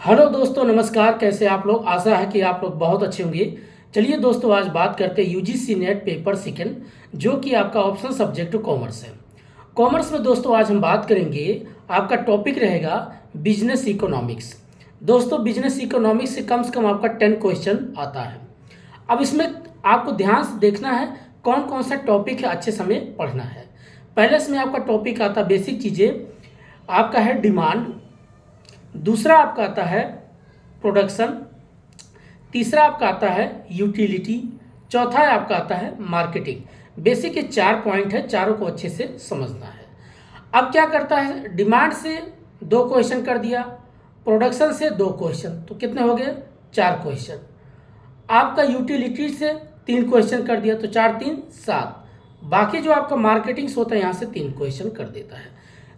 Hello दोस्तों, नमस्कार। कैसे आप लोग? आशा है कि आप लोग बहुत अच्छे होंगे। चलिए दोस्तों, आज बात करते हैं यूजीसी नेट पेपर सेकंड, जो कि आपका ऑप्शन सब्जेक्ट कॉमर्स है। कॉमर्स में दोस्तों आज हम बात करेंगे, आपका टॉपिक रहेगा बिजनेस इकोनॉमिक्स। दोस्तों बिजनेस इकोनॉमिक्स से कम आपका 10 क्वेश्चन आता है। अब इसमें आपको ध्यान से देखना है कौन कौन सा टॉपिक है, अच्छे समय पढ़ना है। पहले इसमें आपका टॉपिक आता है बेसिक चीज़ें, आपका है डिमांड। दूसरा आपका आता है प्रोडक्शन। तीसरा आपका आता है यूटिलिटी। चौथा है आपका आता है मार्केटिंग। बेसिक के 4 पॉइंट है, चारों को अच्छे से समझना है। अब क्या करता है, डिमांड से 2 क्वेश्चन कर दिया, प्रोडक्शन से 2 क्वेश्चन, तो कितने हो गए? 4 क्वेश्चन। आपका यूटिलिटी से 3 क्वेश्चन कर दिया, तो 4 3 7। बाकी जो आपका मार्केटिंग होता है यहाँ से 3 क्वेश्चन कर देता है,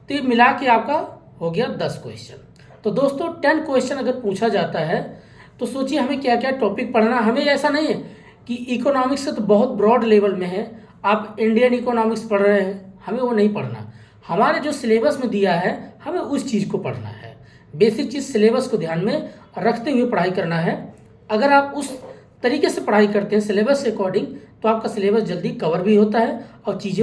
तो ये मिला के आपका हो गया 10 क्वेश्चन। तो दोस्तों 10 क्वेश्चन अगर पूछा जाता है तो सोचिए हमें क्या क्या टॉपिक पढ़ना। हमें ऐसा नहीं है कि इकोनॉमिक्स से तो बहुत ब्रॉड लेवल में है, आप इंडियन इकोनॉमिक्स पढ़ रहे हैं, हमें वो नहीं पढ़ना। हमारे जो सिलेबस में दिया है हमें उस चीज़ को पढ़ना है। बेसिक चीज़ सिलेबस को ध्यान में रखते हुए पढ़ाई करना है। अगर आप उस तरीके से पढ़ाई करते हैं सिलेबस के अकॉर्डिंग, तो आपका सिलेबस जल्दी कवर भी होता है और चीज़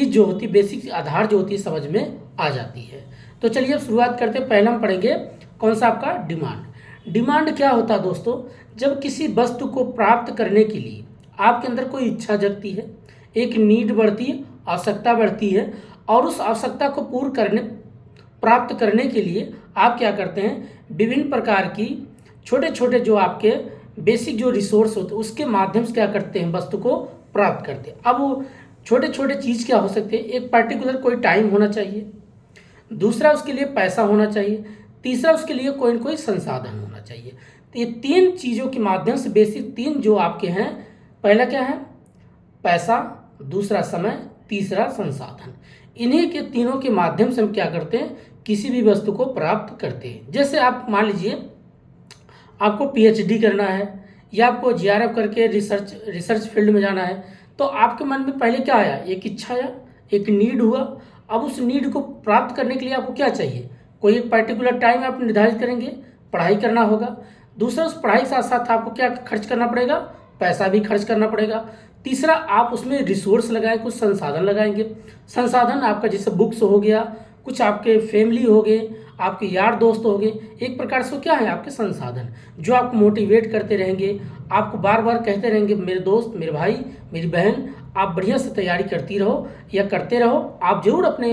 जो होती है, बेसिक आधार जो होती है, समझ में आ जाती है। तो चलिए अब शुरुआत करते हैं। पहला हम पढ़ेंगे कौन सा, आपका डिमांड। डिमांड क्या होता है दोस्तों? जब किसी वस्तु को प्राप्त करने के लिए आपके अंदर कोई इच्छा जगती है, एक नीड बढ़ती है, आवश्यकता बढ़ती है, और उस आवश्यकता को प्राप्त करने के लिए आप क्या करते हैं, विभिन्न प्रकार की छोटे छोटे जो आपके बेसिक जो रिसोर्स होते हैं उसके माध्यम से क्या करते हैं, वस्तु को प्राप्त करते हैं। अब वो छोटे छोटे चीज़ क्या हो सकते हैं, एक पर्टिकुलर कोई टाइम होना चाहिए, दूसरा उसके लिए पैसा होना चाहिए, तीसरा उसके लिए कोई न कोई संसाधन होना चाहिए। तो ये 3 चीज़ों के माध्यम से, बेसिक 3 जो आपके हैं, पहला क्या है, पैसा, दूसरा समय, तीसरा संसाधन। इन्हीं के तीनों के माध्यम से हम क्या करते हैं, किसी भी वस्तु को प्राप्त करते हैं। जैसे आप मान लीजिए आपको पीएचडी करना है या आपको जीआरएफ करके रिसर्च फील्ड में जाना है, तो आपके मन में पहले क्या आया, एक इच्छा आया, एक नीड हुआ। अब उस नीड को प्राप्त करने के लिए आपको क्या चाहिए, कोई एक पर्टिकुलर टाइम आप निर्धारित करेंगे, पढ़ाई करना होगा। दूसरा, उस पढ़ाई के साथ साथ आपको क्या खर्च करना पड़ेगा, पैसा भी खर्च करना पड़ेगा। तीसरा, आप उसमें रिसोर्स लगाएं, कुछ संसाधन लगाएंगे। संसाधन आपका जैसे बुक्स हो गया, कुछ आपके फैमिली हो गए, आपके यार दोस्त हो गए, एक प्रकार से क्या है, आपके संसाधन जो आपको मोटिवेट करते रहेंगे, आपको बार बार कहते रहेंगे, मेरे दोस्त, मेरे भाई, मेरी बहन, आप बढ़िया से तैयारी करती रहो या करते रहो, आप जरूर अपने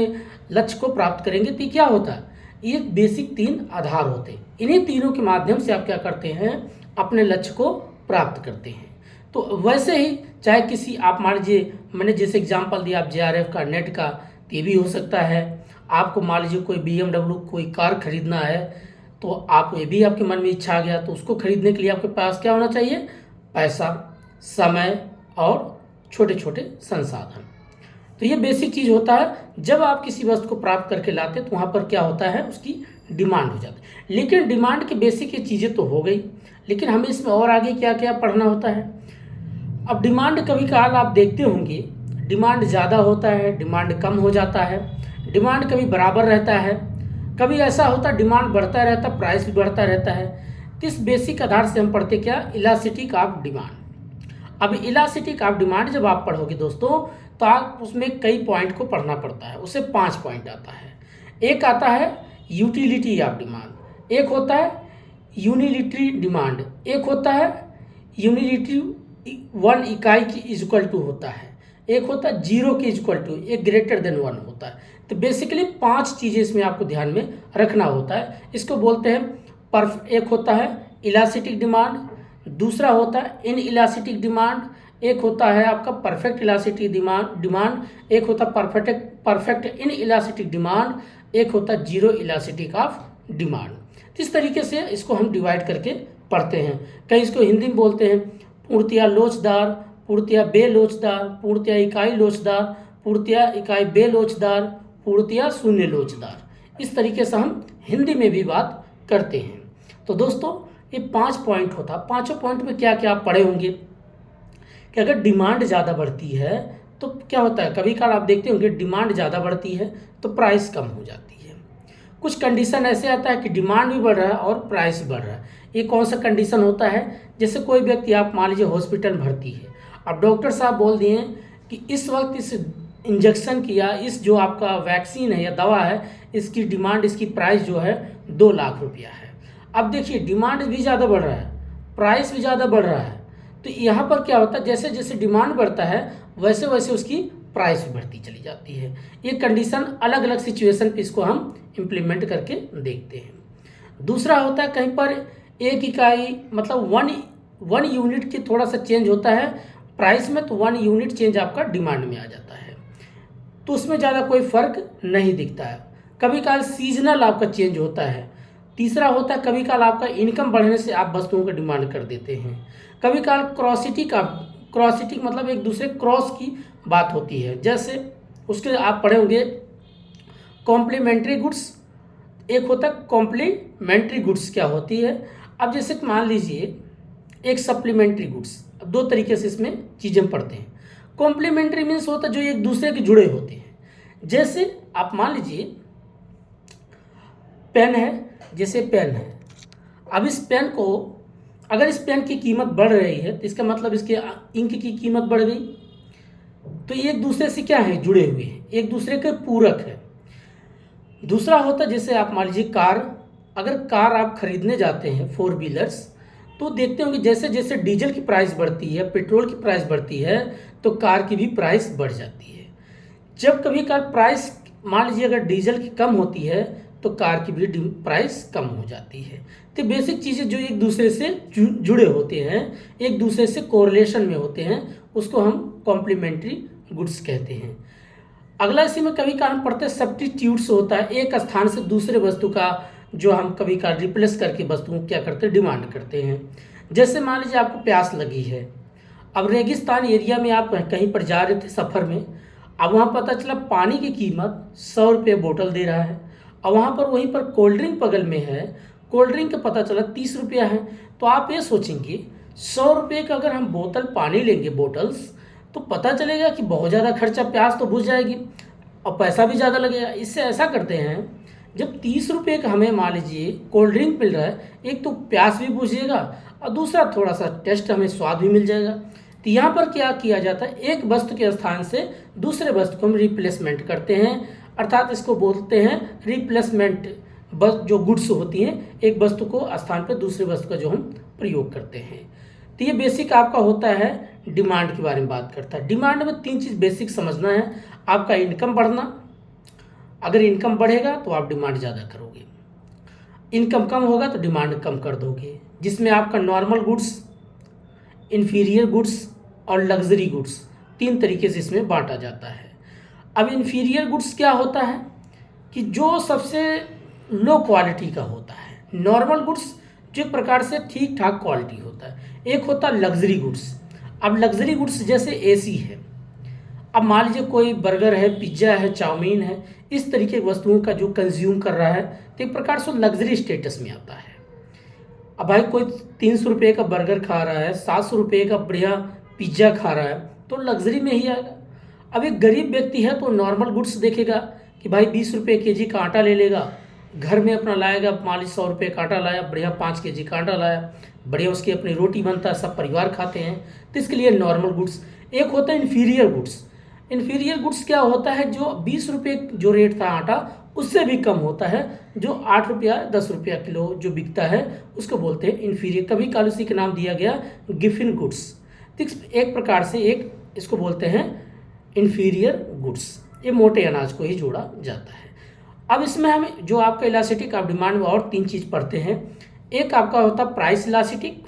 लक्ष्य को प्राप्त करेंगे। तो क्या होता है, ये बेसिक 3 आधार होते हैं। इन्हीं तीनों के माध्यम से आप क्या करते हैं, अपने लक्ष्य को प्राप्त करते हैं। तो वैसे ही चाहे किसी, आप मान लीजिए मैंने जैसे एग्जाम्पल दिया, आप जेआरएफ का, नेट का, ये भी हो सकता है। आपको मान लीजिए कोई BMW कोई कार खरीदना है, तो आप ये भी आपके मन में इच्छा आ गया, तो उसको खरीदने के लिए आपके पास क्या होना चाहिए, पैसा, समय और छोटे छोटे संसाधन। तो ये बेसिक चीज़ होता है। जब आप किसी वस्तु को प्राप्त करके लाते हैं तो वहाँ पर क्या होता है, उसकी डिमांड हो जाती है। लेकिन डिमांड की बेसिक ये चीज़ें तो हो गई, लेकिन हमें इसमें और आगे क्या क्या पढ़ना होता है। अब डिमांड कभी कभार आप देखते होंगे, डिमांड ज़्यादा होता है, डिमांड कम हो जाता है, डिमांड कभी बराबर रहता है, कभी ऐसा होता है डिमांड बढ़ता रहता है, प्राइस भी बढ़ता रहता है। तो इस बेसिक आधार से हम पढ़ते क्या, इलास्टिसिटी ऑफ डिमांड। अब इलास्टिसिटी ऑफ डिमांड जब आप पढ़ोगे दोस्तों, तो आप उसमें कई पॉइंट को पढ़ना पड़ता है। उससे 5 पॉइंट आता है। एक आता है यूटिलिटी ऑफ डिमांड, एक होता है यूनिलिटरी डिमांड, एक होता है यूनिलिटरी 1 इकाई की इक्वल टू होता है, एक होता है 0 के इक्वल टू, एक ग्रेटर देन 1 होता है। तो बेसिकली 5 चीज़ें इसमें आपको ध्यान में रखना होता है। इसको बोलते हैं एक होता है इलास्टिक डिमांड, दूसरा होता है इन इलास्टिक डिमांड, एक होता है आपका परफेक्ट इलास्टिक डिमांड, एक होता है परफेक्ट इन इलास्टिक डिमांड, एक होता है 0 इलास्टिक ऑफ डिमांड। इस तरीके से इसको हम डिवाइड करके पढ़ते हैं। कहीं इसको हिंदी में बोलते हैं पूर्णतया लोचदार, पूर्णतया बेलोचदार, पूर्णतया इकाई लोचदार, पूर्णतया इकाई बेलोचदार, पूर्णतया शून्य लोचदार। इस तरीके से हम हिंदी में भी बात करते हैं। तो दोस्तों ये 5 पॉइंट होता है। 5 पॉइंट में क्या क्या आप पढ़े होंगे कि अगर डिमांड ज़्यादा बढ़ती है तो क्या होता है, कभी कभार आप देखते होंगे डिमांड ज़्यादा बढ़ती है तो प्राइस कम हो जाती है। कुछ कंडीशन ऐसे आता है कि डिमांड भी बढ़ रहा है और प्राइस भी बढ़ रहा है। ये कौन सा कंडीशन होता है? जैसे कोई व्यक्ति, आप मान लीजिए हॉस्पिटल में भर्ती है, अब डॉक्टर साहब बोल दिए कि इस वक्त इस इंजेक्शन की या इस जो आपका वैक्सीन है या दवा है, इसकी डिमांड, इसकी प्राइस जो है 2 लाख रुपया है। अब देखिए डिमांड भी ज़्यादा बढ़ रहा है, प्राइस भी ज़्यादा बढ़ रहा है, तो यहाँ पर क्या होता है, जैसे जैसे डिमांड बढ़ता है वैसे वैसे उसकी प्राइस भी बढ़ती चली जाती है। ये कंडीशन अलग अलग सिचुएशन पे इसको हम इम्प्लीमेंट करके देखते हैं। दूसरा होता है कहीं पर एक इकाई मतलब वन यूनिट की थोड़ा सा चेंज होता है प्राइस में, तो 1 यूनिट चेंज आपका डिमांड में आ जाता है, तो उसमें ज़्यादा कोई फर्क नहीं दिखता है। कभी काल सीजनल आपका चेंज होता है। तीसरा होता है कभी काल आपका इनकम बढ़ने से आप वस्तुओं का डिमांड कर देते हैं। कभी काल क्रॉसिटी मतलब एक दूसरे क्रॉस की बात होती है, जैसे उसके आप पढ़े होंगे कॉम्प्लीमेंट्री गुड्स, एक होता है कॉम्प्लीमेंट्री गुड्स क्या होती है। अब जैसे मान लीजिए एक सप्लीमेंट्री गुड्स, अब 2 तरीके से इसमें चीज़ें पढ़ते हैं। कॉम्प्लीमेंट्री मीन्स होता है जो एक दूसरे के जुड़े होते हैं। जैसे आप मान लीजिए पेन है, जैसे पेन है, अब इस पेन को, अगर इस पेन की कीमत बढ़ रही है तो इसका मतलब इसके इंक की कीमत बढ़ गई, तो ये एक दूसरे से क्या है, जुड़े हुए हैं, एक दूसरे के पूरक है। दूसरा होता है जैसे आप मान लीजिए कार, अगर कार आप खरीदने जाते हैं 4 व्हीलर्स, तो देखते होंगे जैसे जैसे डीजल की प्राइस बढ़ती है, पेट्रोल की प्राइस बढ़ती है, तो कार की भी प्राइस बढ़ जाती है। जब कभी कार प्राइस मान लीजिए अगर डीजल की कम होती है तो कार की भी प्राइस कम हो जाती है। तो बेसिक चीज़ें जो एक दूसरे से जुड़े होते हैं, एक दूसरे से कोरिलेशन में होते हैं, उसको हम कॉम्प्लीमेंट्री गुड्स कहते हैं। अगला इसी में कभी कभार पढ़ते हैं सब्स्टिट्यूट्स होता है, एक स्थान से दूसरे वस्तु का जो हम कभी कभार रिप्लेस करके वस्तुओं क्या करते हैं, डिमांड करते हैं। जैसे मान लीजिए आपको प्यास लगी है, अब रेगिस्तान एरिया में आप कहीं पर जा रहे थे सफ़र में, अब वहाँ पता चला पानी की कीमत 100 रुपये बोतल दे रहा है, और वहाँ पर वहीं पर कोल्ड ड्रिंक बगल में है, कोल्ड ड्रिंक का पता चला 30 रुपया है। तो आप ये सोचेंगे 100 रुपये का अगर हम बोतल पानी लेंगे बोटल्स, तो पता चलेगा कि बहुत ज़्यादा खर्चा, प्यास तो बुझ जाएगी और पैसा भी ज़्यादा लगेगा। इससे ऐसा करते हैं, जब 30 रुपये का हमें मान लीजिए कोल्ड ड्रिंक मिल रहा है, एक तो प्यास भी बुझेगा और दूसरा थोड़ा सा टेस्ट, हमें स्वाद भी मिल जाएगा। तो यहाँ पर क्या किया जाता है, एक वस्तु के स्थान से दूसरे वस्तु को हम रिप्लेसमेंट करते हैं, अर्थात इसको बोलते हैं रिप्लेसमेंट। बस जो गुड्स होती हैं, एक वस्तु को स्थान पर दूसरे वस्तु का जो हम प्रयोग करते हैं। तो ये बेसिक आपका होता है, डिमांड के बारे में बात करता है। डिमांड में 3 चीज़ बेसिक समझना है, आपका इनकम बढ़ना, अगर इनकम बढ़ेगा तो आप डिमांड ज़्यादा करोगे, इनकम कम होगा तो डिमांड कम कर दोगे, जिसमें आपका नॉर्मल गुड्स, इन्फीरियर गुड्स और लग्जरी गुड्स 3 तरीके से इसमें बांटा जाता है। अब इन्फीरियर गुड्स क्या होता है कि जो सबसे लो क्वालिटी का होता है, नॉर्मल गुड्स जो एक प्रकार से ठीक ठाक क्वालिटी होता है, एक होता है लग्जरी गुड्स। अब लग्जरी गुड्स जैसे एसी है, अब मान लीजिए कोई बर्गर है, पिज्ज़ा है, चाउमीन है, इस तरीके की वस्तुओं का जो कंज्यूम कर रहा है, तो एक प्रकार से लग्जरी स्टेटस में आता है। अब भाई कोई 300 रुपये का बर्गर खा रहा है, 700 रुपये का बढ़िया पिज्ज़ा खा रहा है, तो लग्जरी में ही आएगा। अब एक गरीब व्यक्ति है तो नॉर्मल गुड्स देखेगा कि भाई 20 रुपये केजी का आटा ले लेगा, घर में अपना लाएगा, मान लीजिए 100 रुपये का आटा लाया, बढ़िया 5 केजी का आटा लाया, बढ़िया उसकी अपनी रोटी बनता है, सब परिवार खाते हैं, तो इसके लिए नॉर्मल गुड्स। एक होता है इन्फीरियर गुड्स। इन्फीरियर गुड्स क्या होता है, जो 20 रुपये जो रेट था आटा, उससे भी कम होता है, जो 8 रुपया 10 रुपया किलो जो बिकता है, उसको बोलते हैं इन्फीरियर। कभी काल उसी का नाम दिया गया गिफिन गुड्स। एक प्रकार से एक इसको बोलते हैं इन्फीरियर गुड्स। ये मोटे अनाज को ही जोड़ा जाता है। अब इसमें हम जो आपका इलास्टिक ऑफ डिमांड में और 3 चीज़ पढ़ते हैं। एक आपका होता है प्राइस इलास्टिक,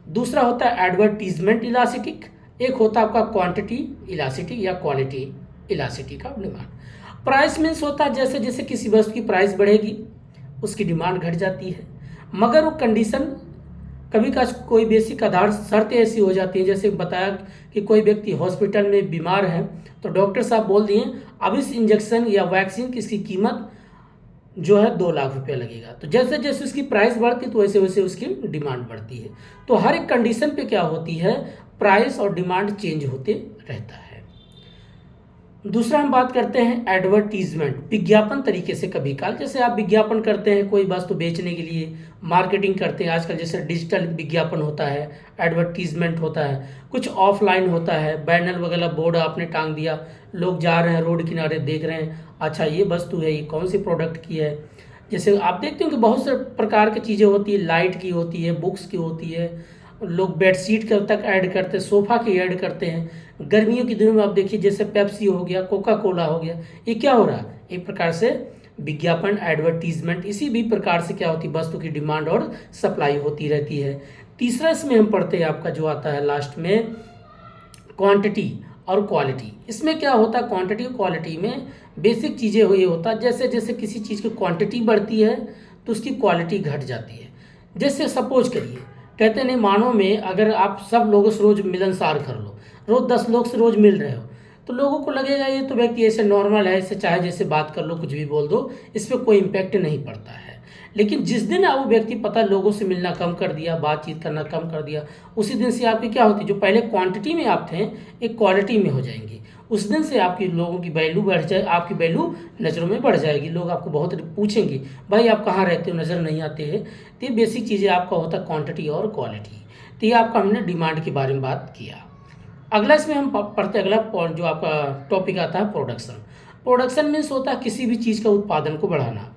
दूसरा होता है एडवर्टीजमेंट इलास्टिक, एक होता है आपका क्वांटिटी इलास्टिक या quality elastic of demand. Price means होता है जैसे जैसे किसी वस्तु की प्राइस बढ़ेगी उसकी डिमांड घट जाती है, मगर वो कंडीशन कभी का कोई बेसिक आधार शर्त ऐसी हो जाती है, जैसे बताया कि कोई व्यक्ति हॉस्पिटल में बीमार है तो डॉक्टर साहब बोल दिए अब इस इंजेक्शन या वैक्सीन की इसकी कीमत जो है 2 लाख रुपया लगेगा। तो जैसे जैसे उसकी प्राइस बढ़ती तो वैसे वैसे उसकी डिमांड बढ़ती है। तो हर एक कंडीशन पे क्या होती है, प्राइस और डिमांड चेंज होते रहता है। दूसरा हम बात करते हैं एडवर्टीजमेंट, विज्ञापन तरीके से कभी काल, जैसे आप विज्ञापन करते हैं कोई वस्तु बेचने के लिए, मार्केटिंग करते हैं आजकल, जैसे डिजिटल विज्ञापन होता है, एडवर्टीजमेंट होता है, कुछ ऑफलाइन होता है, बैनर वगैरह बोर्ड आपने टांग दिया, लोग जा रहे हैं रोड किनारे देख रहे हैं, अच्छा ये वस्तु है, ये कौन सी प्रोडक्ट की है। जैसे आप देखते हो कि बहुत से प्रकार की चीज़ें होती है, लाइट की होती है, बुक्स की होती है, लोग बेडशीट के तक ऐड करते हैं, सोफ़ा की ऐड करते हैं। गर्मियों के दिनों में आप देखिए जैसे पेप्सी हो गया, कोका कोला हो गया, ये क्या हो रहा है, एक प्रकार से विज्ञापन, एडवर्टीजमेंट। इसी भी प्रकार से क्या होती है, वस्तु की डिमांड और सप्लाई होती रहती है। तीसरा इसमें हम पढ़ते हैं आपका जो आता है लास्ट में, क्वांटिटी और क्वालिटी। इसमें क्या होता है, क्वांटिटी और क्वालिटी में बेसिक चीज़ें ये होता है, जैसे जैसे किसी चीज़ की क्वांटिटी बढ़ती है तो उसकी क्वालिटी घट जाती है। जैसे सपोज करिए, कहते नहीं, मानो में अगर आप सब लोगों से रोज़ मिलनसार कर लो, रोज़ 10 लोग से रोज़ मिल रहे हो, तो लोगों को लगेगा ये तो व्यक्ति ऐसे नॉर्मल है, इससे चाहे जैसे बात कर लो, कुछ भी बोल दो, इस पर कोई इम्पैक्ट नहीं पड़ता है। लेकिन जिस दिन वो व्यक्ति पता लोगों से मिलना कम कर दिया, बातचीत करना कम कर दिया, उसी दिन से आपकी क्या होती है, जो पहले क्वांटिटी में आप थे एक क्वालिटी में हो जाएंगे। उस दिन से आपकी लोगों की वैल्यू बढ़ जाए, आपकी वैल्यू नज़रों में बढ़ जाएगी। लोग आपको बहुत पूछेंगे, भाई आप कहाँ रहते हो, नज़र नहीं आते हैं। तो ये बेसिक चीज़ें आपका होता है क्वांटिटी और क्वालिटी। तो ये आपका हमने डिमांड के बारे में बात किया। अगला इसमें हम पढ़ते, अगला जो आपका टॉपिक आता है प्रोडक्शन। प्रोडक्शन मीन्स होता है किसी भी चीज़ का उत्पादन को बढ़ाना।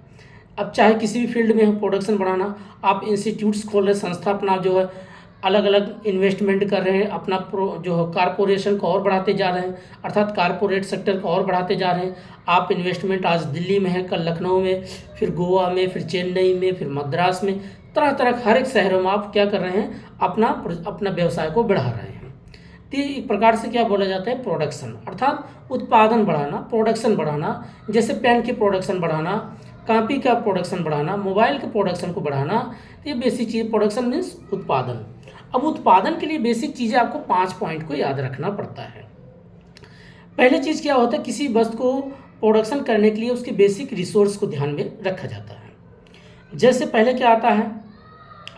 अब चाहे किसी भी फील्ड में हो प्रोडक्शन बढ़ाना, आप इंस्टीट्यूट्स खोल रहे, संस्था अपना जो है अलग अलग इन्वेस्टमेंट कर रहे हैं, अपना जो है कारपोरेशन को और बढ़ाते जा रहे हैं, अर्थात कारपोरेट सेक्टर को और बढ़ाते जा रहे हैं। आप इन्वेस्टमेंट आज दिल्ली में है, कल लखनऊ में, फिर गोवा में, फिर चेन्नई में, फिर मद्रास में, तरह तरह हर एक शहरों में आप क्या कर रहे हैं, अपना व्यवसाय को बढ़ा रहे हैं। तो एक प्रकार से क्या बोला जाता है, प्रोडक्शन, अर्थात उत्पादन बढ़ाना, प्रोडक्शन बढ़ाना। जैसे पेन की प्रोडक्शन बढ़ाना, कॉपी का प्रोडक्शन बढ़ाना, मोबाइल के प्रोडक्शन को बढ़ाना। तो ये बेसिक चीज़, प्रोडक्शन मीन्स उत्पादन। अब उत्पादन के लिए बेसिक चीज़ें आपको 5 पॉइंट को याद रखना पड़ता है। पहले चीज़ क्या होता है, किसी वस्तु को प्रोडक्शन करने के लिए उसके बेसिक रिसोर्स को ध्यान में रखा जाता है। जैसे पहले क्या आता है,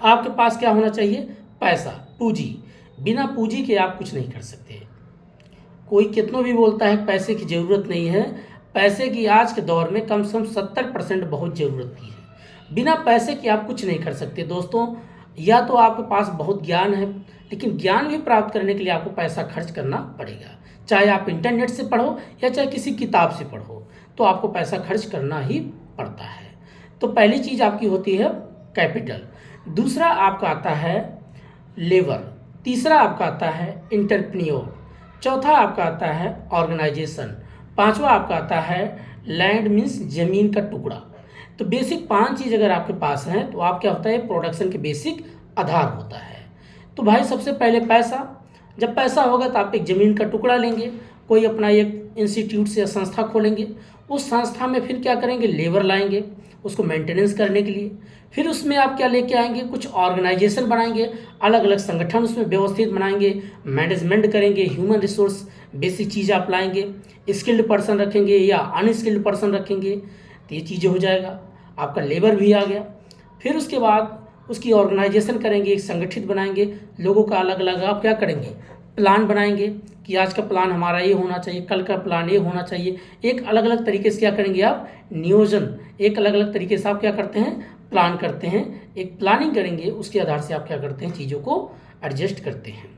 आपके पास क्या होना चाहिए, पैसा, पूंजी। बिना पूंजी के आप कुछ नहीं कर सकते। कोई कितना भी बोलता है पैसे की ज़रूरत नहीं है, पैसे की आज के दौर में कम से कम 70% बहुत ज़रूरत की है। बिना पैसे के आप कुछ नहीं कर सकते दोस्तों। या तो आपके पास बहुत ज्ञान है, लेकिन ज्ञान भी प्राप्त करने के लिए आपको पैसा खर्च करना पड़ेगा। चाहे आप इंटरनेट से पढ़ो या चाहे किसी किताब से पढ़ो, तो आपको पैसा खर्च करना ही पड़ता है। तो पहली चीज़ आपकी होती है कैपिटल, दूसरा आपका आता है लेबर, तीसरा आपका आता है इंटरप्रेन्योर, चौथा आपका आता है ऑर्गेनाइजेशन, पांचवा आपका आता है लैंड मीन्स ज़मीन का टुकड़ा। तो बेसिक 5 चीज़ अगर आपके पास हैं तो आप क्या होता है, प्रोडक्शन के बेसिक आधार होता है। तो भाई सबसे पहले पैसा, जब पैसा होगा तो आप एक ज़मीन का टुकड़ा लेंगे, कोई अपना एक इंस्टीट्यूट से संस्था खोलेंगे, उस संस्था में फिर क्या करेंगे, लेबर लाएंगे उसको मेंटेनेंस करने के लिए। फिर उसमें आप क्या लेके आएंगे, कुछ ऑर्गेनाइजेशन बनाएंगे, अलग अलग संगठन उसमें व्यवस्थित बनाएंगे, मैनेजमेंट करेंगे, ह्यूमन रिसोर्स बेसिक चीज़ आप लाएंगे, स्किल्ड पर्सन रखेंगे या अनस्किल्ड पर्सन रखेंगे, तो ये चीज़ें हो जाएगा, आपका लेबर भी आ गया। फिर उसके बाद उसकी ऑर्गेनाइजेशन करेंगे, एक संगठित बनाएंगे, लोगों का अलग अलग आप क्या करेंगे, प्लान बनाएंगे कि आज का प्लान हमारा ये होना चाहिए, कल का प्लान ये होना चाहिए। एक अलग अलग तरीके से क्या करेंगे आप, नियोजन, एक अलग अलग तरीके से आप क्या करते हैं, प्लान करते हैं, एक प्लानिंग करेंगे, उसके आधार से आप क्या करते हैं, चीज़ों को एडजस्ट करते हैं।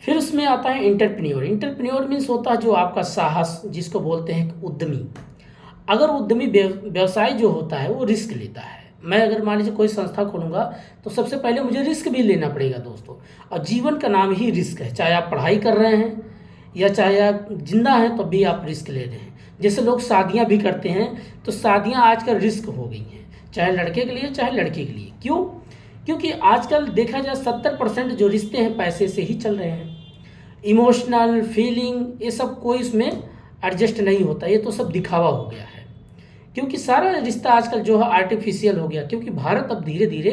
फिर उसमें आता है इंटरप्रेन्योर। इंटरप्रेन्योर मीन्स होता है जो आपका साहस, जिसको बोलते हैं उद्यमी। अगर उद्यमी व्यवसाय जो होता है वो रिस्क लेता है। मैं अगर मान लीजिए कोई संस्था खोलूँगा तो सबसे पहले मुझे रिस्क भी लेना पड़ेगा दोस्तों, और जीवन का नाम ही रिस्क है। चाहे आप पढ़ाई कर रहे हैं या चाहे आप जिंदा हैं तब भी आप रिस्क ले रहे हैं। जैसे लोग शादियां भी करते हैं, तो शादियां आजकल रिस्क हो गई हैं, चाहे लड़के के लिए चाहे लड़की के लिए। क्यों? क्योंकि आजकल देखा जाए 70% जो रिश्ते हैं पैसे से ही चल रहे हैं। इमोशनल फीलिंग ये सब कोई इसमें एडजस्ट नहीं होता, ये तो सब दिखावा हो गया है। क्योंकि सारा रिश्ता आजकल जो है आर्टिफिशियल हो गया, क्योंकि भारत अब धीरे धीरे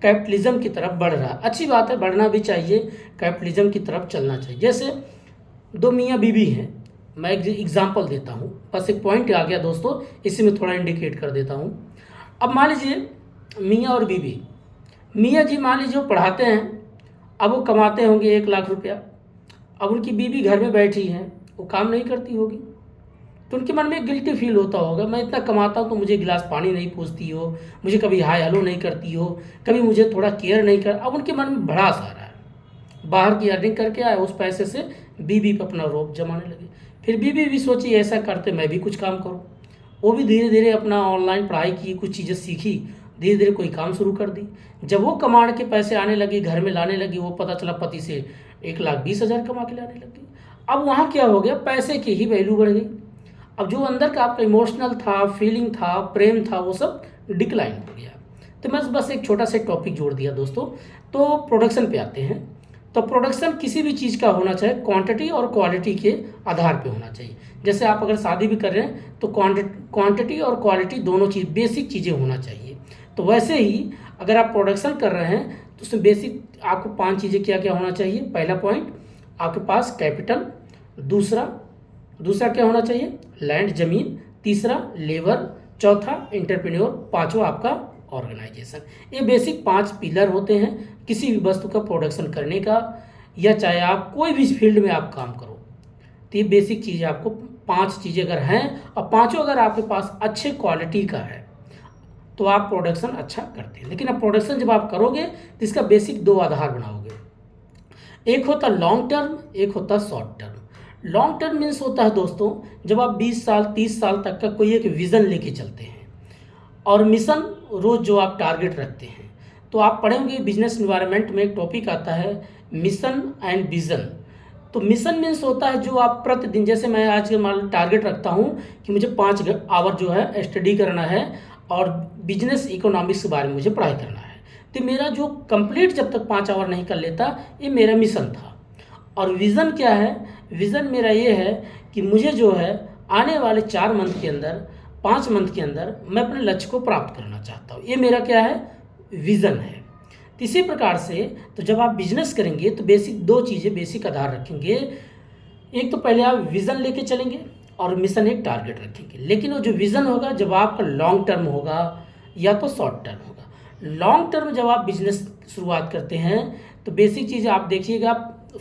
कैपिटलिज्म की तरफ बढ़ रहा है। अच्छी बात है, बढ़ना भी चाहिए, कैपिटलिज्म की तरफ चलना चाहिए। जैसे 2 मियाँ बीवी हैं, मैं एक एग्जांपल देता हूँ, बस एक पॉइंट आ गया दोस्तों, इसी में थोड़ा इंडिकेट कर देता हूँ। अब मान लीजिए मियाँ और बीवी, मियाँ जी मान लीजिए वो पढ़ाते हैं, अब वो कमाते होंगे 1 लाख रुपया। अब उनकी बीवी घर में बैठी है, वो काम नहीं करती होगी, तो उनके मन में गिल्टी फील होता होगा, मैं इतना कमाता हूँ तो मुझे गिलास पानी नहीं पूछती हो, मुझे कभी हाय हेलो नहीं करती हो, कभी मुझे थोड़ा केयर नहीं कर। अब उनके मन में भड़ास आ रहा है, बाहर की अर्निंग करके आए, उस पैसे से बीबी पर अपना रोब जमाने लगे। फिर बीबी भी सोची ऐसा करते मैं भी कुछ काम करूँ। वो भी धीरे धीरे अपना ऑनलाइन पढ़ाई की, कुछ चीज़ें सीखी, धीरे धीरे कोई काम शुरू कर दी। जब वो कमाने के पैसे आने लगी, घर में लाने लगी, वो पता चला पति से 1,20,000 कमा के लाने लगी। अब वहाँ क्या हो गया, पैसे की ही वैल्यू बढ़ गई। अब जो अंदर का आपका इमोशनल था, फीलिंग था, प्रेम था, वो सब डिक्लाइन हो गया। तो मैं बस एक छोटा सा टॉपिक जोड़ दिया दोस्तों। तो प्रोडक्शन पे आते हैं। तो प्रोडक्शन किसी भी चीज़ का होना चाहिए क्वांटिटी और क्वालिटी के आधार पे होना चाहिए। जैसे आप अगर शादी भी कर रहे हैं तो क्वांटिटी और क्वालिटी दोनों चीज़, बेसिक चीज़ें होना चाहिए। तो वैसे ही अगर आप प्रोडक्शन कर रहे हैं तो उसमें बेसिक आपको 5 चीज़ें क्या क्या होना चाहिए। पहला पॉइंट, आपके पास कैपिटल। दूसरा क्या होना चाहिए, लैंड ज़मीन। तीसरा लेबर। चौथा एंटरप्रेन्योर। पांचवा आपका ऑर्गेनाइजेशन। ये बेसिक 5 पिलर होते हैं किसी भी वस्तु का प्रोडक्शन करने का, या चाहे आप कोई भी फील्ड में आप काम करो। तो ये बेसिक चीज़ आपको 5 चीज़ें अगर हैं और पांचों अगर आपके पास अच्छे क्वालिटी का है तो आप प्रोडक्शन अच्छा करते हैं। लेकिन अब प्रोडक्शन जब आप करोगे तो इसका बेसिक 2 आधार बनाओगे। एक होता लॉन्ग टर्म, एक होता short term. Long term means होता है दोस्तों, जब आप 20 साल 30 साल तक का कोई एक विज़न लेके चलते हैं और मिशन रोज जो आप टारगेट रखते हैं। तो आप पढ़ेंगे बिजनेस एनवायरनमेंट में एक टॉपिक आता है मिशन एंड विज़न। तो मिशन मीन्स होता है जो आप प्रतिदिन, जैसे मैं आज के मान टारगेट रखता हूँ कि मुझे 5 आवर जो है स्टडी करना है और बिजनेस इकोनॉमिक्स के बारे में मुझे पढ़ाई करना है। तो मेरा जो कंप्लीट जब तक 5 आवर नहीं कर लेता, ये मेरा मिशन था। और विज़न क्या है, विज़न मेरा ये है कि मुझे जो है आने वाले 4 मंथ के अंदर, 5 मंथ के अंदर मैं अपने लक्ष्य को प्राप्त करना चाहता हूँ। ये मेरा क्या है, विज़न है। तो इसी प्रकार से तो जब आप बिजनेस करेंगे तो बेसिक 2 चीज़ें बेसिक आधार रखेंगे। एक तो पहले आप विज़न लेके चलेंगे और मिशन एक टारगेट रखेंगे। लेकिन वो जो विज़न होगा जब आपका लॉन्ग टर्म होगा या तो शॉर्ट टर्म होगा। लॉन्ग टर्म जब आप बिजनेस शुरुआत करते हैं तो बेसिक चीज़ आप देखिएगा,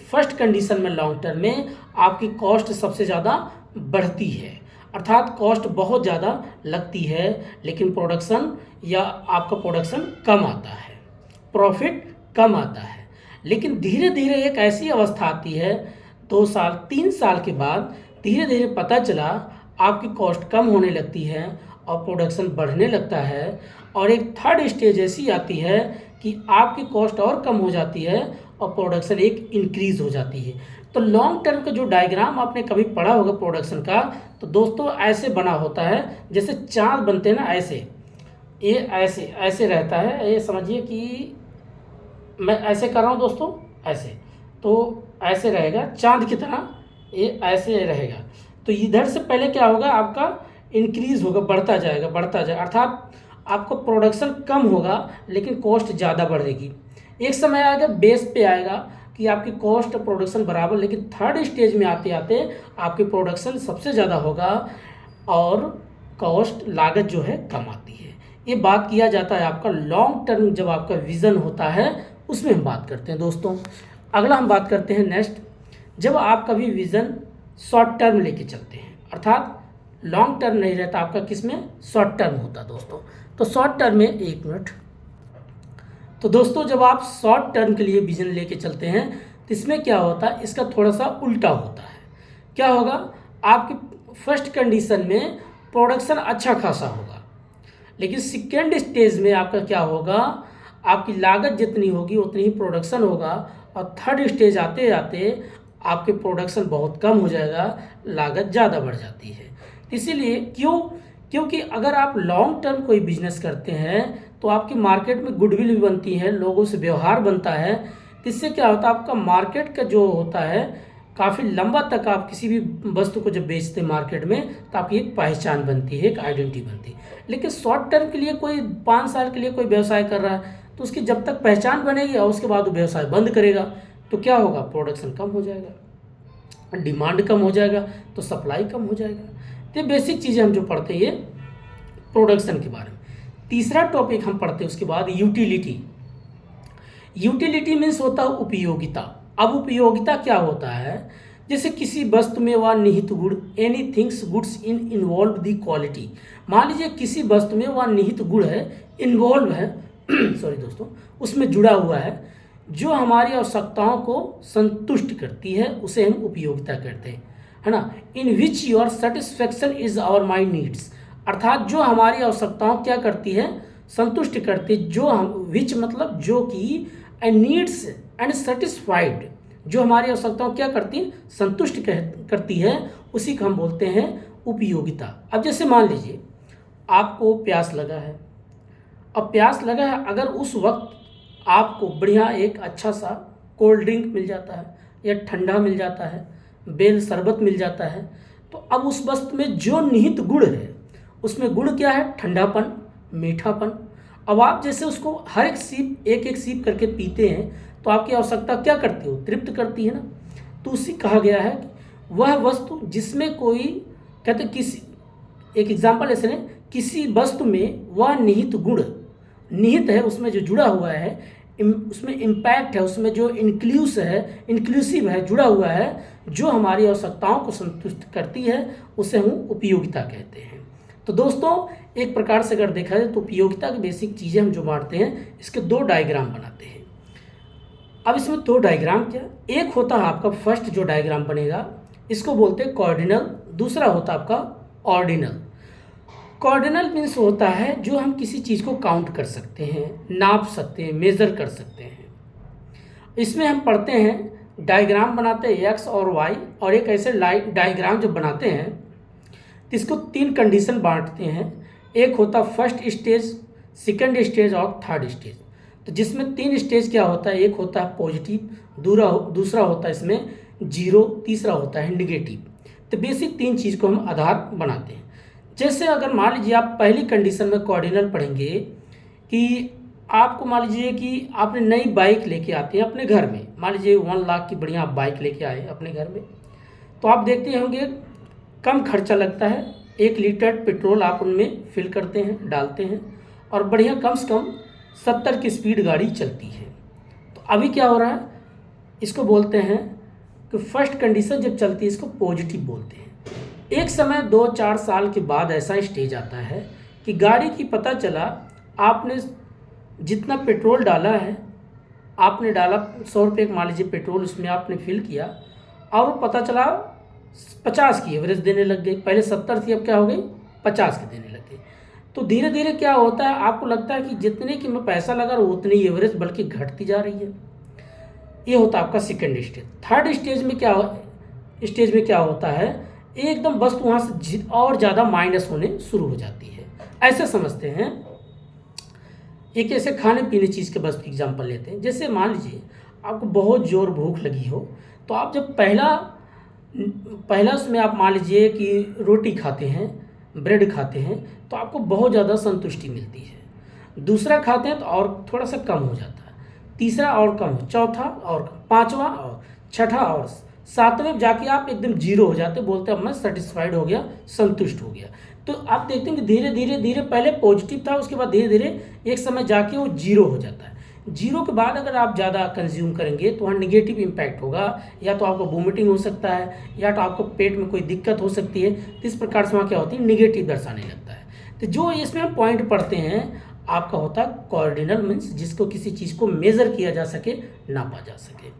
फर्स्ट कंडीशन में लॉन्ग टर्म में आपकी कॉस्ट सबसे ज़्यादा बढ़ती है, अर्थात कॉस्ट बहुत ज़्यादा लगती है, लेकिन प्रोडक्शन या आपका प्रोडक्शन कम आता है, प्रॉफिट कम आता है। लेकिन धीरे धीरे एक ऐसी अवस्था आती है 2 साल 3 साल के बाद धीरे धीरे पता चला आपकी कॉस्ट कम होने लगती है और प्रोडक्शन बढ़ने लगता है। और एक थर्ड स्टेज ऐसी आती है कि आपकी कॉस्ट और कम हो जाती है और प्रोडक्शन एक इंक्रीज़ हो जाती है। तो लॉन्ग टर्म का जो डायग्राम आपने कभी पढ़ा होगा प्रोडक्शन का, तो दोस्तों ऐसे बना होता है जैसे चाँद बनते हैं ना, ऐसे ये ऐसे ऐसे रहता है। ये समझिए कि मैं ऐसे कर रहा हूँ दोस्तों, ऐसे, तो ऐसे रहेगा चाँद की तरह, ये ऐसे रहेगा। तो इधर से पहले क्या होगा, आपका इंक्रीज़ होगा, बढ़ता जाएगा बढ़ता जाएगा, अर्थात आपका प्रोडक्शन कम होगा लेकिन कॉस्ट ज़्यादा बढ़ेगी। एक समय आएगा बेस पे आएगा कि आपकी कॉस्ट और प्रोडक्शन बराबर, लेकिन थर्ड स्टेज में आते आते आपकी प्रोडक्शन सबसे ज़्यादा होगा और कॉस्ट लागत जो है कम आती है। ये बात किया जाता है आपका लॉन्ग टर्म जब आपका विज़न होता है उसमें हम बात करते हैं दोस्तों। अगला हम बात करते हैं नेक्स्ट, जब आप कभी विज़न शॉर्ट टर्म लेके चलते हैं, अर्थात लॉन्ग टर्म नहीं रहता आपका, किसमें, शॉर्ट टर्म होता है दोस्तों। तो शॉर्ट टर्म में 1 मिनट, तो दोस्तों जब आप शॉर्ट टर्म के लिए विजन लेके चलते हैं तो इसमें क्या होता है, इसका थोड़ा सा उल्टा होता है। क्या होगा, आपकी फर्स्ट कंडीशन में प्रोडक्शन अच्छा खासा होगा, लेकिन सेकेंड स्टेज में आपका क्या होगा, आपकी लागत जितनी होगी उतनी ही प्रोडक्शन होगा, और थर्ड स्टेज आते आते आपके प्रोडक्शन बहुत कम हो जाएगा, लागत ज़्यादा बढ़ जाती है। इसीलिए क्योंकि अगर आप लॉन्ग टर्म कोई बिजनेस करते हैं तो आपकी मार्केट में गुडविल भी बनती है, लोगों से व्यवहार बनता है। इससे क्या होता है, आपका मार्केट का जो होता है काफ़ी लंबा तक, आप किसी भी वस्तु को जब बेचते हैं मार्केट में तो आपकी एक पहचान बनती है, एक आइडेंटिटी बनती है। लेकिन शॉर्ट टर्म के लिए कोई 5 साल के लिए कोई व्यवसाय कर रहा है तो उसकी जब तक पहचान बनेगी और उसके बाद वो व्यवसाय बंद करेगा तो क्या होगा, प्रोडक्शन कम हो जाएगा, डिमांड कम हो जाएगा तो सप्लाई कम हो जाएगा। तो बेसिक चीज़ें हम जो पढ़ते हैं ये प्रोडक्शन के बारे में। तीसरा टॉपिक हम पढ़ते हैं उसके बाद यूटिलिटी। यूटिलिटी मीन्स होता है उपयोगिता। अब उपयोगिता क्या होता है, जैसे किसी वस्तु में वह निहित गुण, any things goods in involve the quality. मान लीजिए किसी वस्तु में वह निहित गुण है, इन्वॉल्व है सॉरी दोस्तों, उसमें जुड़ा हुआ है, जो हमारी आवश्यकताओं को संतुष्ट करती है, उसे हम उपयोगिता कहते हैं, है ना। In which your satisfaction is our my needs, अर्थात जो हमारी आवश्यकताओं क्या करती है, संतुष्ट करती है, जो हम, विच मतलब जो कि, एंड नीड्स एंड सेटिस्फाइड, जो हमारी आवश्यकताओं क्या करती है, संतुष्ट करती है, उसी को हम बोलते हैं उपयोगिता। अब जैसे मान लीजिए आपको प्यास लगा है, अब प्यास लगा है, अगर उस वक्त आपको बढ़िया एक अच्छा सा कोल्ड ड्रिंक मिल जाता है या ठंडा मिल जाता है, बेल शरबत मिल जाता है, तो अब उस वस्तु में जो निहित गुण है, उसमें गुण क्या है, ठंडापन, मीठापन। अब आप जैसे उसको हर एक सीप, एक एक सीप करके पीते हैं, तो आपकी आवश्यकता क्या करती है, तृप्त करती है ना। तो उसी कहा गया है कि वह वस्तु जिसमें कोई, कहते किसी, एक एग्जाम्पल ऐसे ने, किसी वस्तु में वह निहित गुण, निहित है, उसमें जो जुड़ा हुआ है, उसमें इम्पैक्ट है, उसमें जो इंक्लूसिव है, जुड़ा हुआ है, जो हमारी आवश्यकताओं को संतुष्ट करती है, उसे हम उपयोगिता कहते हैं। तो दोस्तों एक प्रकार से अगर देखा जाए तो उपयोगिता की बेसिक चीज़ें हम जो बांटते हैं, इसके दो डायग्राम बनाते हैं। अब इसमें दो डायग्राम क्या, एक होता है आपका फर्स्ट जो डायग्राम बनेगा, इसको बोलते हैं कॉर्डिनल, दूसरा होता है आपका ऑर्डिनल। कॉर्डिनल मीन्स होता है जो हम किसी चीज़ को काउंट कर सकते हैं, नाप सकते हैं, मेज़र कर सकते हैं। इसमें हम पढ़ते हैं, डायग्राम बनाते हैं एक्स और वाई, और एक ऐसे डायग्राम जब बनाते हैं तो इसको तीन कंडीशन बांटते हैं। एक होता फर्स्ट स्टेज, सेकंड स्टेज और थर्ड स्टेज। तो जिसमें तीन स्टेज क्या होता है, एक होता है पॉजिटिव, दूसरा होता है इसमें जीरो, तीसरा होता है निगेटिव। तो बेसिक तीन चीज़ को हम आधार बनाते हैं। जैसे अगर मान लीजिए आप पहली कंडीशन में कॉर्डिनल पढ़ेंगे कि आपको मान लीजिए कि आपने नई बाइक लेके आते हैं अपने घर में, मान लीजिए 1 लाख की बढ़िया आप बाइक लेके आए अपने घर में, तो आप देखते होंगे कम खर्चा लगता है, 1 लीटर पेट्रोल आप उनमें फिल करते हैं, डालते हैं, और बढ़िया कम से कम 70 की स्पीड गाड़ी चलती है। तो अभी क्या हो रहा है, इसको बोलते हैं कि फर्स्ट कंडीशन जब चलती है इसको पॉजिटिव बोलते हैं। एक समय 2-4 साल के बाद ऐसा स्टेज आता है कि गाड़ी की पता चला आपने जितना पेट्रोल डाला है, आपने डाला 100 रुपये मान लीजिए पेट्रोल, उसमें आपने फिल किया, और वो पता चला 50 की एवरेज देने लग गई। पहले 70 थी, अब क्या हो गई, 50 की देने लग गई। तो धीरे धीरे क्या होता है, आपको लगता है कि जितने की मैं पैसा लगा रहा हूँ उतनी एवरेज बल्कि घटती जा रही है। ये होता है आपका सेकंड स्टेज। थर्ड स्टेज में क्या होता है, एकदम वस्तु वहाँ से और ज़्यादा माइनस होने शुरू हो जाती है। ऐसे समझते हैं, एक ऐसे खाने पीने चीज़ के वस्तु एग्जाम्पल लेते हैं। जैसे मान लीजिए आपको बहुत ज़ोर भूख लगी हो, तो आप जब पहला उसमें आप मान लीजिए कि रोटी खाते हैं, ब्रेड खाते हैं, तो आपको बहुत ज़्यादा संतुष्टि मिलती है। दूसरा खाते हैं तो और थोड़ा सा कम हो जाता है, तीसरा और कम, चौथा और कम, पाँचवा और छठा और सातवें जाके आप एकदम जीरो हो जाते, बोलते अब मैं सेटिस्फाइड हो गया, संतुष्ट हो गया। तो आप देखते हैं कि धीरे धीरे पहले पॉजिटिव था, उसके बाद धीरे धीरे एक समय जाके वो जीरो हो जाता है। जीरो के बाद अगर आप ज़्यादा कंज्यूम करेंगे तो वहाँ निगेटिव इम्पैक्ट होगा, या तो आपको वोमिटिंग हो सकता है, या तो आपको पेट में कोई दिक्कत हो सकती है। तो इस प्रकार से वहाँ क्या होती है, निगेटिव दर्शाने लगता है। तो जो इसमें हम पॉइंट पढ़ते हैं, आपका होता है कॉर्डिनल मीन्स जिसको किसी चीज़ को मेज़र किया जा सके, नापा जा सके।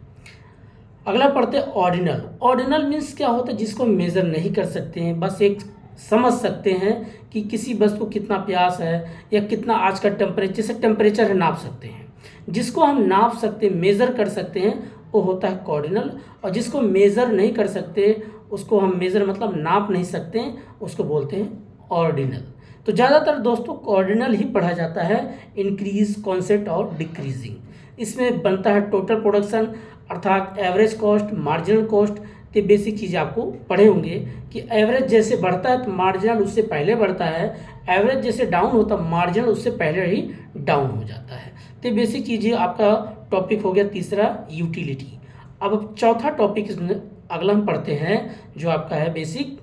अगला पढ़ते हैं ऑर्डिनल। ऑर्डिनल मीन्स क्या होता है, जिसको मेज़र नहीं कर सकते हैं, बस एक समझ सकते हैं कि किसी वस्तु को कितना प्यास है या कितना आज का टेम्परेचर, जैसे टेम्परेचर है नाप सकते हैं। जिसको हम नाप सकते, मेज़र कर सकते हैं, वो होता है कॉर्डिनल। और जिसको मेज़र नहीं कर सकते, उसको हम मेज़र मतलब नाप नहीं सकते, उसको बोलते हैं ऑर्डिनल। तो ज़्यादातर दोस्तों कॉर्डिनल ही पढ़ा जाता है, इंक्रीज, कॉन्सेप्ट और डिक्रीजिंग। इसमें बनता है टोटल प्रोडक्शन, अर्थात एवरेज कॉस्ट, मार्जिनल कॉस्ट। तो बेसिक चीज़ें आपको पढ़े होंगे कि एवरेज जैसे बढ़ता है तो मार्जिनल उससे पहले बढ़ता है, एवरेज जैसे डाउन होता है मार्जिनल उससे पहले ही डाउन हो जाता है। तो बेसिक चीज़ें आपका टॉपिक हो गया तीसरा, यूटिलिटी। अब चौथा टॉपिक इसमें अगला हम पढ़ते हैं जो आपका है बेसिक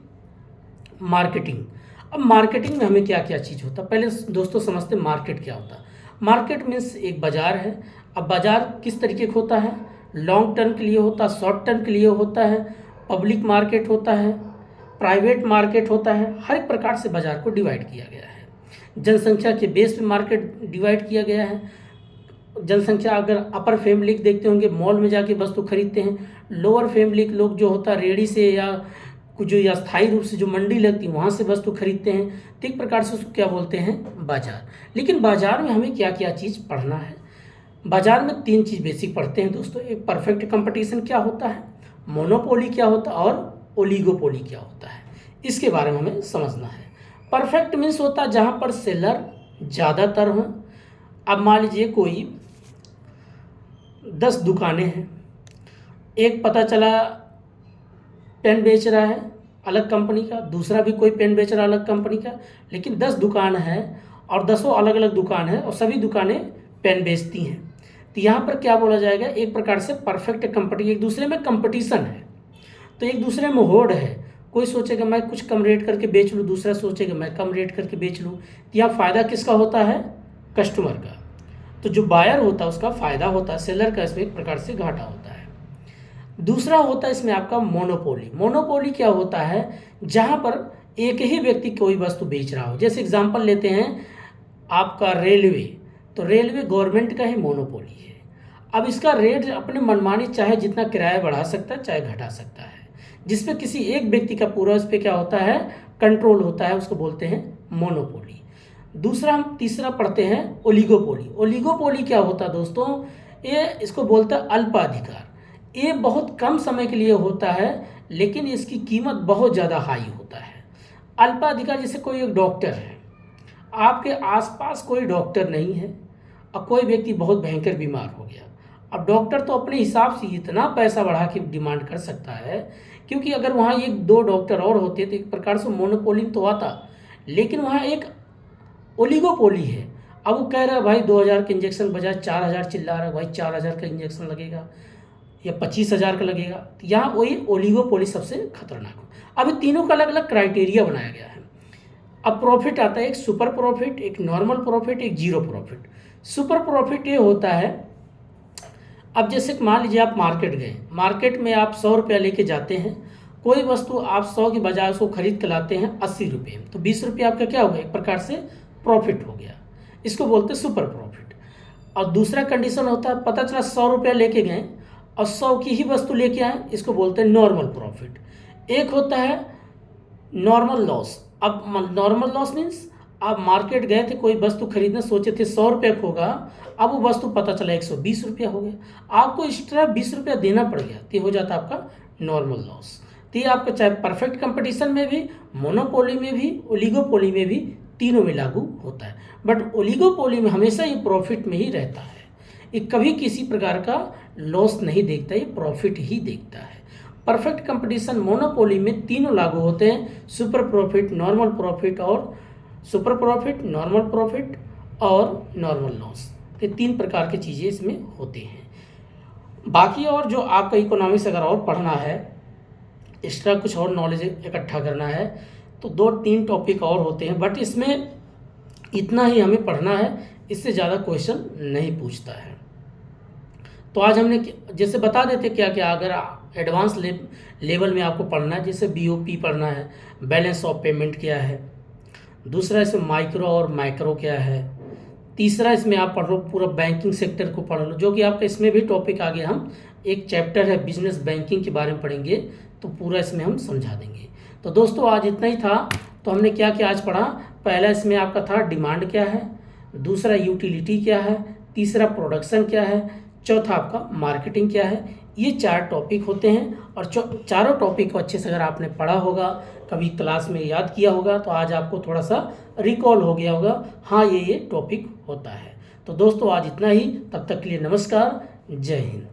मार्केटिंग। अब मार्केटिंग में हमें क्या क्या चीज़ होता है, पहले दोस्तों समझते मार्केट क्या होता है। मार्केट मीन्स एक बाज़ार है। अब बाज़ार किस तरीके का होता है, लॉन्ग टर्म के लिए होता है, शॉर्ट टर्म के लिए होता है, पब्लिक मार्केट होता है, प्राइवेट मार्केट होता है। हर एक प्रकार से बाजार को डिवाइड किया गया है। जनसंख्या के बेस पे मार्केट डिवाइड किया गया है। जनसंख्या अगर अपर फैमिली देखते होंगे मॉल में जाके वस्तु खरीदते हैं, लोअर फैमिली के लोग जो होता है रेडी से या कुछ जो या स्थायी रूप से जो मंडी लगती है वहाँ से वस्तु खरीदते हैं। तो एक प्रकार से उसको क्या बोलते हैं, बाजार। लेकिन बाजार में हमें क्या क्या चीज़ पढ़ना है? बाजार में 3 चीज़ बेसिक पढ़ते हैं दोस्तों। एक परफेक्ट कंपटीशन क्या होता है, मोनोपोली क्या होता है और ओलिगोपोली क्या होता है, इसके बारे में हमें समझना है। परफेक्ट मीन्स होता है जहाँ पर सेलर ज़्यादातर हों। अब मान लीजिए कोई 10 दुकानें हैं, एक पता चला पेन बेच रहा है अलग कंपनी का, दूसरा भी कोई पेन बेच रहा है अलग कंपनी का, लेकिन 10 दुकान है और 10 अलग अलग दुकान है और सभी दुकानें पेन बेचती हैं। तो यहाँ पर क्या बोला जाएगा, एक प्रकार से परफेक्ट कंपनी, एक दूसरे में कंपटीशन है, तो एक दूसरे में होड़ है। कोई सोचेगा मैं कुछ कम रेट करके बेच लूँ, दूसरा सोचेगा मैं कम रेट करके बेच लूँ। तो यहाँ फ़ायदा किसका होता है, कस्टमर का। तो जो बायर होता है उसका फ़ायदा होता है, सेलर का इसमें एक प्रकार से घाटा होता है। दूसरा होता है इसमें आपका मोनोपोली। मोनोपोली क्या होता है, जहाँ पर एक ही व्यक्ति कोई वस्तु बेच रहा हो। जैसे एग्जांपल लेते हैं आपका रेलवे, तो रेलवे गवर्नमेंट का ही मोनोपोली है। अब इसका रेट अपने मनमानी चाहे जितना किराया बढ़ा सकता है चाहे घटा सकता है, जिसपे किसी एक व्यक्ति का पूरा उस पर क्या होता है, कंट्रोल होता है, उसको बोलते हैं मोनोपोली। दूसरा हम तीसरा पढ़ते हैं ओलिगोपोली। ओलिगोपोली क्या होता है दोस्तों, ये इसको बोलता है अल्पाधिकार। ये बहुत कम समय के लिए होता है लेकिन इसकी कीमत बहुत ज़्यादा हाई होता है। अल्पाधिकार जैसे कोई एक डॉक्टर है, आपके आसपास कोई डॉक्टर नहीं है और कोई व्यक्ति बहुत भयंकर बीमार हो गया। अब डॉक्टर तो अपने हिसाब से इतना पैसा बढ़ा के डिमांड कर सकता है, क्योंकि अगर वहाँ 1-2 डॉक्टर और होते तो एक प्रकार से मोनोपोली तो आता, लेकिन वहाँ एक ओलिगोपोली है। अब वो कह रहा है भाई 2000 के इंजेक्शन बजाय 4000 चिल्ला रहा है, भाई 4000 का इंजेक्शन लगेगा या 25,000 का लगेगा। तो यहाँ वही ओलिगोपोली सबसे खतरनाक हो। अब तीनों का अलग अलग क्राइटेरिया बनाया गया है। अब प्रॉफिट आता है, एक सुपर प्रॉफिट, एक नॉर्मल प्रॉफिट, एक जीरो प्रॉफिट। सुपर प्रॉफिट ये होता है, अब जैसे मान लीजिए आप मार्केट गए, मार्केट में आप 100 रुपया लेके जाते हैं, कोई वस्तु आप 100 की बजाय उसको खरीद के लाते हैं 80 रुपये में, तो 20 रुपये आपका क्या हो गया, एक प्रकार से प्रॉफिट हो गया। इसको बोलते हैं सुपर प्रॉफिट। और दूसरा कंडीशन होता है, पता चला 100 रुपया लेके गए और 100 की ही वस्तु लेके आए, इसको बोलते हैं नॉर्मल प्रॉफिट। एक होता है नॉर्मल लॉस। अब नॉर्मल लॉस मीन्स आप मार्केट गए थे, कोई वस्तु खरीदने सोचे थे 100 रुपये का होगा, अब वो वस्तु पता चला 120 रुपया हो गया, आपको एक्स्ट्रा 20 रुपया देना पड़ गया, तो हो जाता आपका नॉर्मल लॉस। तो ये आपका चाहे परफेक्ट कंपटीशन में भी, मोनोपोली में भी, ओलिगोपोली में भी, तीनों में लागू होता है। बट ओलिगोपोली में हमेशा ये प्रॉफिट में ही रहता है, ये कभी किसी प्रकार का लॉस नहीं देखता, ये प्रॉफिट ही देखता है। परफेक्ट कंपटीशन मोनोपोली में तीनों लागू होते हैं, सुपर प्रॉफिट, नॉर्मल प्रॉफिट और सुपर प्रॉफिट, नॉर्मल प्रॉफिट और नॉर्मल लॉस। ये 3 प्रकार की चीज़ें इसमें होती हैं। बाकी और जो आपका इकोनॉमिक्स अगर और पढ़ना है, एक्स्ट्रा कुछ और नॉलेज इकट्ठा करना है, तो 2-3 टॉपिक और होते हैं, बट इसमें इतना ही हमें पढ़ना है, इससे ज़्यादा क्वेश्चन नहीं पूछता है। तो आज हमने जैसे बता देते क्या क्या, अगर एडवांस लेवल में आपको पढ़ना है, जैसे BOP पढ़ना है, बैलेंस ऑफ पेमेंट क्या है, दूसरा इसमें माइक्रो और मैक्रो क्या है, तीसरा इसमें आप पढ़ लो पूरा बैंकिंग सेक्टर को पढ़ लो, जो कि आपका इसमें भी टॉपिक आगे हम एक चैप्टर है बिजनेस बैंकिंग के बारे में पढ़ेंगे, तो पूरा इसमें हम समझा देंगे। तो दोस्तों आज इतना ही था। तो हमने क्या क्या आज पढ़ा, पहला इसमें आपका था डिमांड क्या है, दूसरा यूटिलिटी क्या है, तीसरा प्रोडक्शन क्या है, चौथा आपका मार्केटिंग क्या है। ये 4 टॉपिक होते हैं और चारों टॉपिक को अच्छे से अगर आपने पढ़ा होगा, कभी क्लास में याद किया होगा, तो आज आपको थोड़ा सा रिकॉल हो गया होगा, हाँ ये टॉपिक होता है। तो दोस्तों आज इतना ही, तब तक के लिए नमस्कार, जय हिंद।